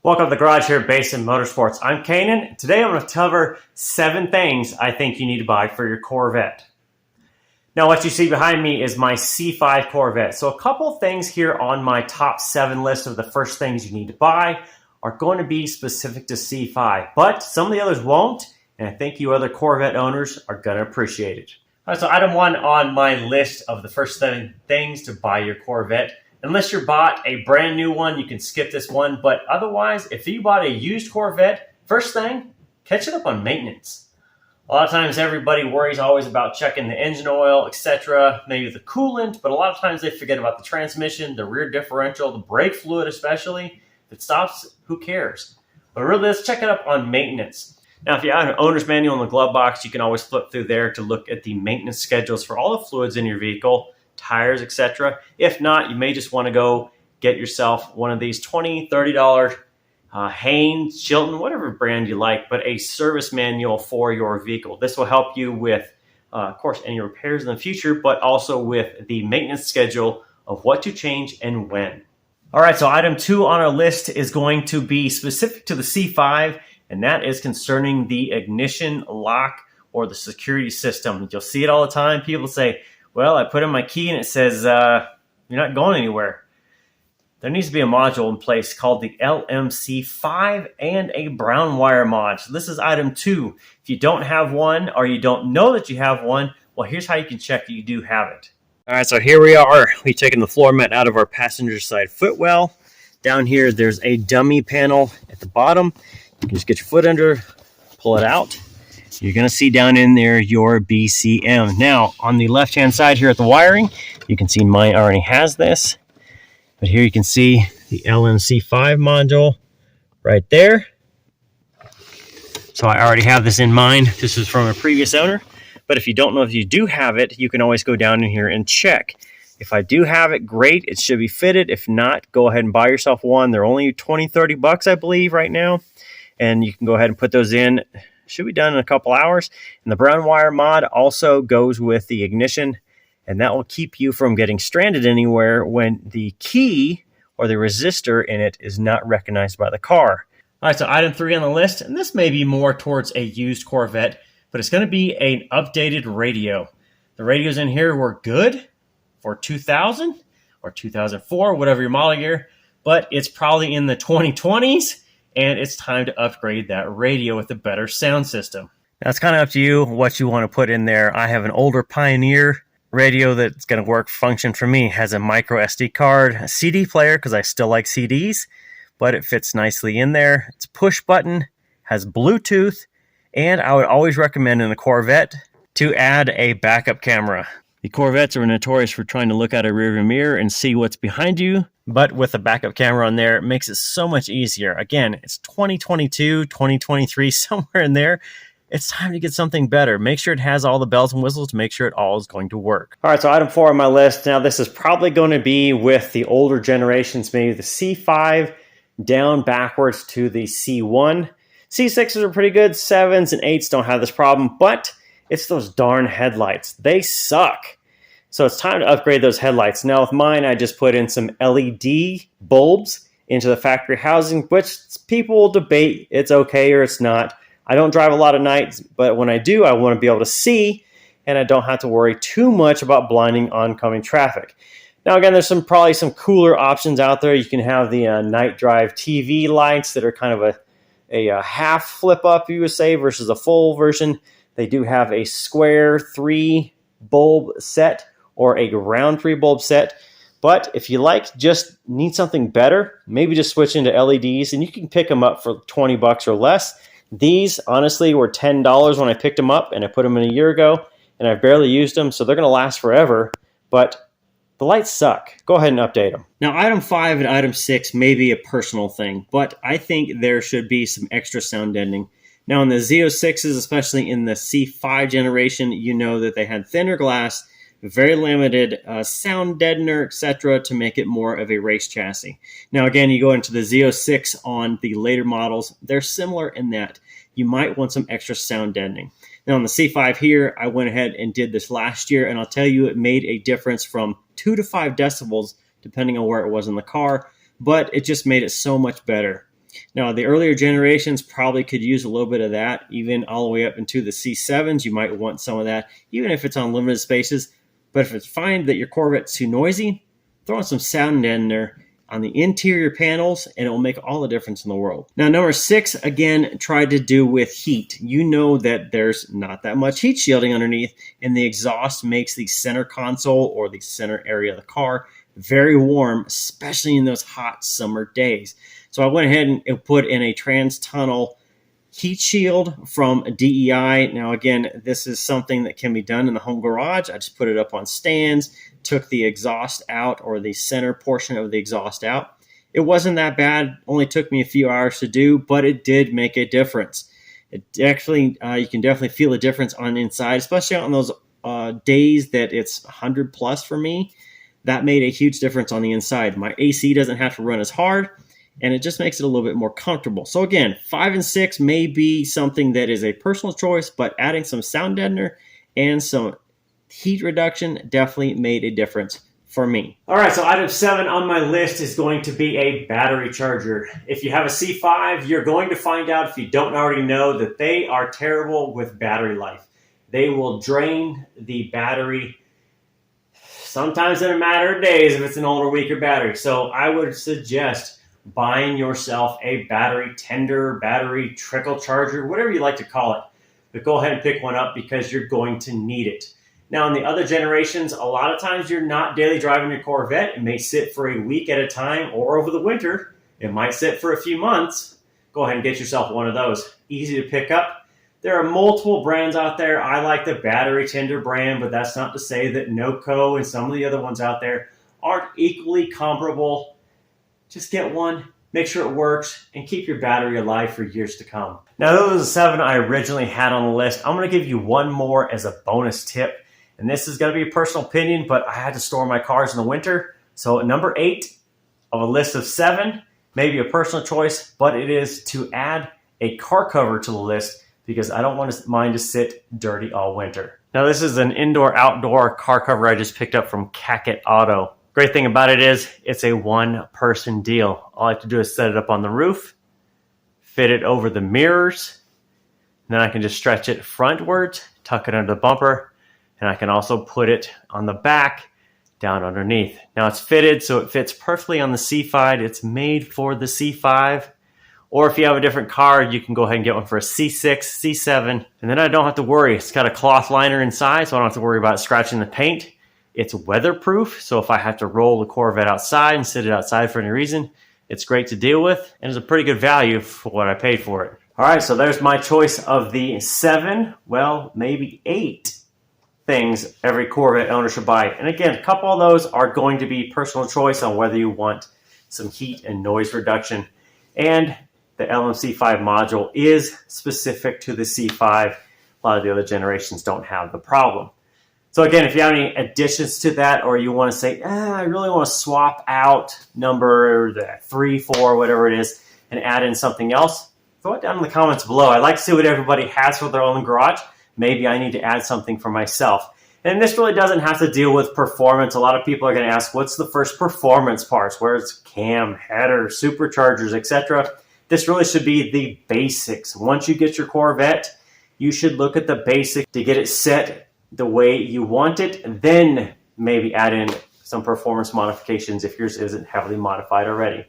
Welcome to the garage here at Basin Motorsports. I'm Canaan. Today I'm going to cover 7 things I think you need to buy for your Corvette. Now what you see behind me is my C5 Corvette. So a couple things here on my top 7 list of the first things you need to buy are going to be specific to C5, but some of the others won't, and I think you other Corvette owners are going to appreciate it. All right, so item 1 on my list of the first 7 things to buy your Corvette. Unless you bought a brand new one, you can skip this one. But otherwise, if you bought a used Corvette, first thing, catch it up on maintenance. A lot of times everybody worries always about checking the engine oil, etc., maybe the coolant, but a lot of times they forget about the transmission, the rear differential, the brake fluid especially. If it stops, who cares? But really, let's check it up on maintenance. Now, if you have an owner's manual in the glove box, you can always flip through there to look at the maintenance schedules for all the fluids in your vehicle, tires, etc. If not, you may just want to go get yourself one of these $20, $30 Haynes, Chilton, whatever brand you like, but a service manual for your vehicle. This will help you with, of course, any repairs in the future, but also with the maintenance schedule of what to change and when. All right, so item 2 on our list is going to be specific to the C5, and that is concerning the ignition lock or the security system. You'll see it all the time. People say, well, I put in my key and it says, you're not going anywhere. There needs to be a module in place called the LMC5 and a brown wire mod. So this is item 2. If you don't have one or you don't know that you have one, well, here's how you can check that you do have it. All right, so here we are. We've taken the floor mat out of our passenger side footwell. Down here, there's a dummy panel at the bottom. You can just get your foot under, pull it out. You're going to see down in there your BCM. Now, on the left-hand side here at the wiring, you can see mine already has this. But here you can see the LMC5 module right there. So I already have this in mind. This is from a previous owner. But if you don't know if you do have it, you can always go down in here and check. If I do have it, great. It should be fitted. If not, go ahead and buy yourself one. They're only 20, 30 bucks, I believe, right now. And you can go ahead and put those in. Should be done in a couple hours. And the brown wire mod also goes with the ignition, and that will keep you from getting stranded anywhere when the key or the resistor in it is not recognized by the car. All right, so item 3 on the list, and this may be more towards a used Corvette, but it's going to be an updated radio. The radios in here were good for 2000 or 2004, whatever your model year, but it's probably in the 2020s. And it's time to upgrade that radio with a better sound system. Now, it's kind of up to you what you want to put in there. I have an older Pioneer radio that's going to function for me. It has a micro SD card, a CD player, because I still like CDs, but it fits nicely in there. It's push button, has Bluetooth, and I would always recommend in a Corvette to add a backup camera. The Corvettes are notorious for trying to look out a rearview mirror and see what's behind you. But with a backup camera on there, it makes it so much easier. Again, it's 2022, 2023, somewhere in there. It's time to get something better. Make sure it has all the bells and whistles to make sure it all is going to work. All right, so item 4 on my list. Now, this is probably going to be with the older generations, maybe the C5 down backwards to the C1. C6s are pretty good. 7s and 8s don't have this problem, but it's those darn headlights. They suck. So it's time to upgrade those headlights. Now with mine, I just put in some LED bulbs into the factory housing, which people will debate it's okay or it's not. I don't drive a lot of nights, but when I do, I want to be able to see, and I don't have to worry too much about blinding oncoming traffic. Now again, there's probably some cooler options out there. You can have the night drive TV lights that are kind of a half flip up, you would say, versus a full version. They do have a square 3 bulb set or a round 3 bulb set. But if you just need something better, maybe just switch into LEDs, and you can pick them up for 20 bucks or less. These, honestly, were $10 when I picked them up, and I put them in a year ago, and I've barely used them, so they're going to last forever. But the lights suck. Go ahead and update them. Now, item 5 and item 6 may be a personal thing, but I think there should be some extra sound deadening. Now, in the Z06s, especially in the C5 generation, you know that they had thinner glass, very limited sound deadener, etc., to make it more of a race chassis. Now, again, you go into the Z06 on the later models. They're similar in that you might want some extra sound deadening. Now, on the C5 here, I went ahead and did this last year, and I'll tell you it made a difference from 2 to 5 decibels, depending on where it was in the car, but it just made it so much better. Now, the earlier generations probably could use a little bit of that, even all the way up into the C7s. You might want some of that, even if it's on limited spaces. But if it's find that your Corvette's too noisy, throw in some sound in there on the interior panels, and it will make all the difference in the world. Now, number 6, again, tried to do with heat. You know that there's not that much heat shielding underneath, and the exhaust makes the center console or the center area of the car very warm, especially in those hot summer days. So I went ahead and put in a trans-tunnel heat shield from DEI. Now, again, this is something that can be done in the home garage. I just put it up on stands, took the exhaust out, or the center portion of the exhaust out. It wasn't that bad. Only took me a few hours to do, but it did make a difference. It actually, you can definitely feel a difference on the inside, especially on those days that it's 100 plus for me. That made a huge difference on the inside. My AC doesn't have to run as hard, and it just makes it a little bit more comfortable. So again, 5 and 6 may be something that is a personal choice, but adding some sound deadener and some heat reduction definitely made a difference for me. All right, so item 7 on my list is going to be a battery charger. If you have a C5, you're going to find out, if you don't already know, that they are terrible with battery life. They will drain the battery sometimes in a matter of days if it's an older, weaker battery. So I would suggest buying yourself a battery tender, battery trickle charger, whatever you like to call it. But go ahead and pick one up because you're going to need it. Now, in the other generations, a lot of times you're not daily driving your Corvette. It may sit for a week at a time, or over the winter, it might sit for a few months. Go ahead and get yourself one of those. Easy to pick up. There are multiple brands out there. I like the battery tender brand, but that's not to say that NOCO and some of the other ones out there aren't equally comparable. Just get one, make sure it works, and keep your battery alive for years to come. Now, those are the 7 I originally had on the list. I'm going to give you one more as a bonus tip, and this is going to be a personal opinion, but I had to store my cars in the winter. So number 8 of a list of 7, maybe a personal choice, but it is to add a car cover to the list, because I don't want mine to sit dirty all winter. Now, this is an indoor-outdoor car cover I just picked up from Cacket Auto. Great thing about it is it's a one-person deal. All I have to do is set it up on the roof, fit it over the mirrors, and then I can just stretch it frontwards, tuck it under the bumper, and I can also put it on the back down underneath. Now, it's fitted so it fits perfectly on the C5. It's made for the C5. Or if you have a different car, you can go ahead and get one for a C6, C7, and then I don't have to worry. It's got a cloth liner inside, so I don't have to worry about scratching the paint. It's weatherproof, so if I have to roll the Corvette outside and sit it outside for any reason, it's great to deal with, and it's a pretty good value for what I paid for it. All right, so there's my choice of the 7, well, maybe 8 things every Corvette owner should buy. And again, a couple of those are going to be personal choice on whether you want some heat and noise reduction. And the LMC5 module is specific to the C5. A lot of the other generations don't have the problem. So again, if you have any additions to that, or you want to say, I really want to swap out number 3, 4, whatever it is, and add in something else, throw it down in the comments below. I'd like to see what everybody has for their own garage. Maybe I need to add something for myself. And this really doesn't have to deal with performance. A lot of people are going to ask, what's the first performance parts? Where's cam, header, superchargers, etc.? This really should be the basics. Once you get your Corvette, you should look at the basics to get it set the way you want it, and then maybe add in some performance modifications if yours isn't heavily modified already.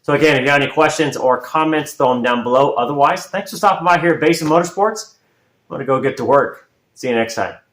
So again, if you have any questions or comments, throw them down below. Otherwise, thanks for stopping by here at Basin Motorsports. I'm going to go get to work. See you next time.